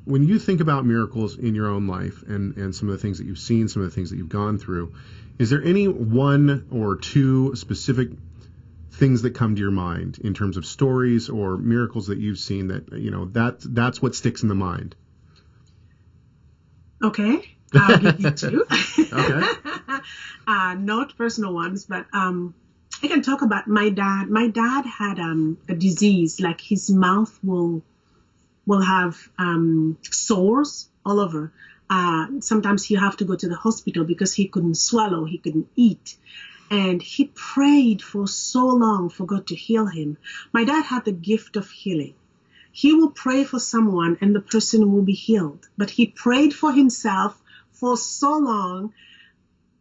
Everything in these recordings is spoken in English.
when you think about miracles in your own life and some of the things that you've seen, some of the things that you've gone through, is there any one or two specific things that come to your mind in terms of stories or miracles that you've seen that, that's what sticks in the mind? Okay, I'll give you two. Okay. Not personal ones, but I can talk about my dad. My dad had a disease, like his mouth will have sores all over. Sometimes he have to go to the hospital because he couldn't swallow, he couldn't eat. And he prayed for so long for God to heal him. My dad had the gift of healing. He will pray for someone and the person will be healed. But he prayed for himself for so long,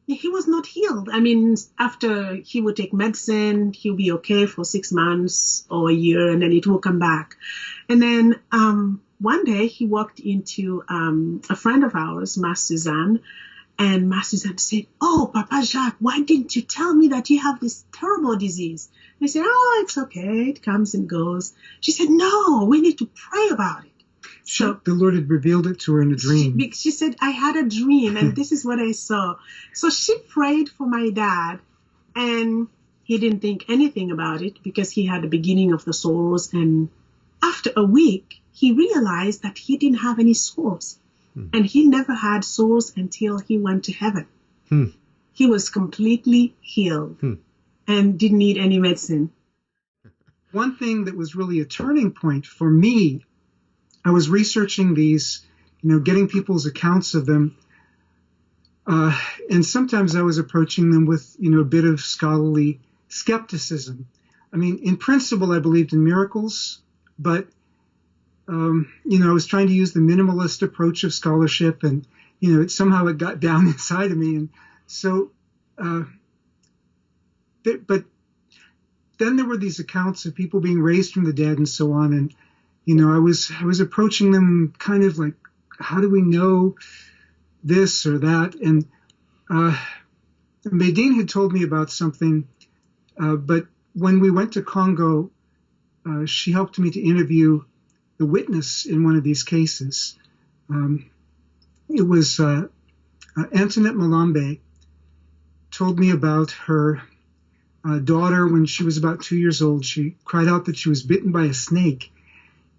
he was not healed. I mean, after he would take medicine, he'll be okay for 6 months or a year, and then it will come back. And then one day he walked into a friend of ours, Ma Suzanne, and Ma Suzanne said, "Oh, Papa Jacques, why didn't you tell me that you have this terrible disease?" And I said, "Oh, it's okay. It comes and goes." She said, "No, we need to pray about it." So the Lord had revealed it to her in a dream. She said, "I had a dream and this is what I saw." So she prayed for my dad, and he didn't think anything about it because he had the beginning of the sores. And after a week, he realized that he didn't have any sores. And he never had sores until he went to heaven. He was completely healed and didn't need any medicine. One thing that was really a turning point for me, I was researching these, getting people's accounts of them. And sometimes I was approaching them with, a bit of scholarly skepticism. I mean, in principle, I believed in miracles, but, I was trying to use the minimalist approach of scholarship, and, somehow it got down inside of me. And so, but then there were these accounts of people being raised from the dead and so on. And, I was approaching them kind of like, how do we know this or that? And Médine had told me about something, but when we went to Congo, she helped me to interview the witness in one of these cases. It was Antoinette Malambe told me about her daughter when she was about 2 years old. She cried out that she was bitten by a snake.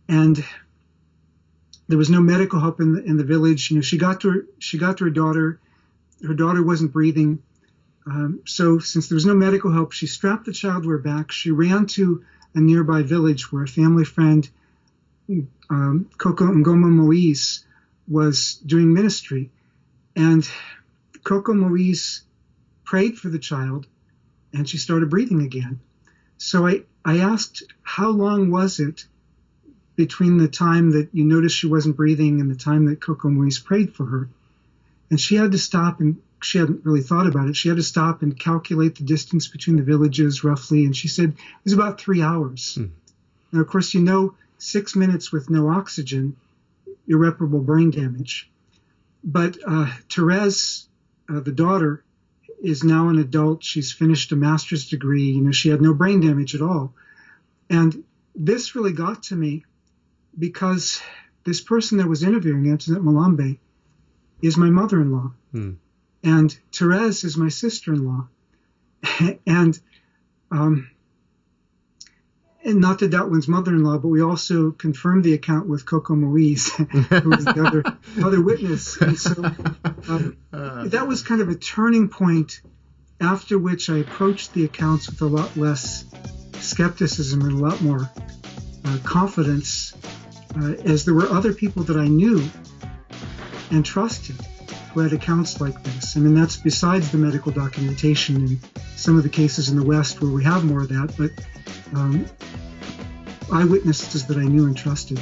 And there was no medical help in the village. She got to her daughter. Her daughter wasn't breathing. So since there was no medical help, she strapped the child to her back. She ran to a nearby village where a family friend, Coco Ngoma Moise, was doing ministry. And Coco Moise prayed for the child, and she started breathing again. So I asked, how long was it between the time that you noticed she wasn't breathing and the time that Coco Moise prayed for her? And she had to stop, and she hadn't really thought about it. She had to stop and calculate the distance between the villages roughly. And she said it was about 3 hours. Now, of course, 6 minutes with no oxygen, irreparable brain damage. But Therese, the daughter, is now an adult. She's finished a master's degree. She had no brain damage at all. And this really got to me because this person that was interviewing, Antoinette Malambe, is my mother-in-law. And Therese is my sister-in-law. And not that that one's mother-in-law, but we also confirmed the account with Coco Moise, who was the other witness. And so that was kind of a turning point after which I approached the accounts with a lot less skepticism and a lot more confidence, as there were other people that I knew and trusted who had accounts like this. I mean, that's besides the medical documentation and some of the cases in the West where we have more of that, but eyewitnesses that I knew and trusted.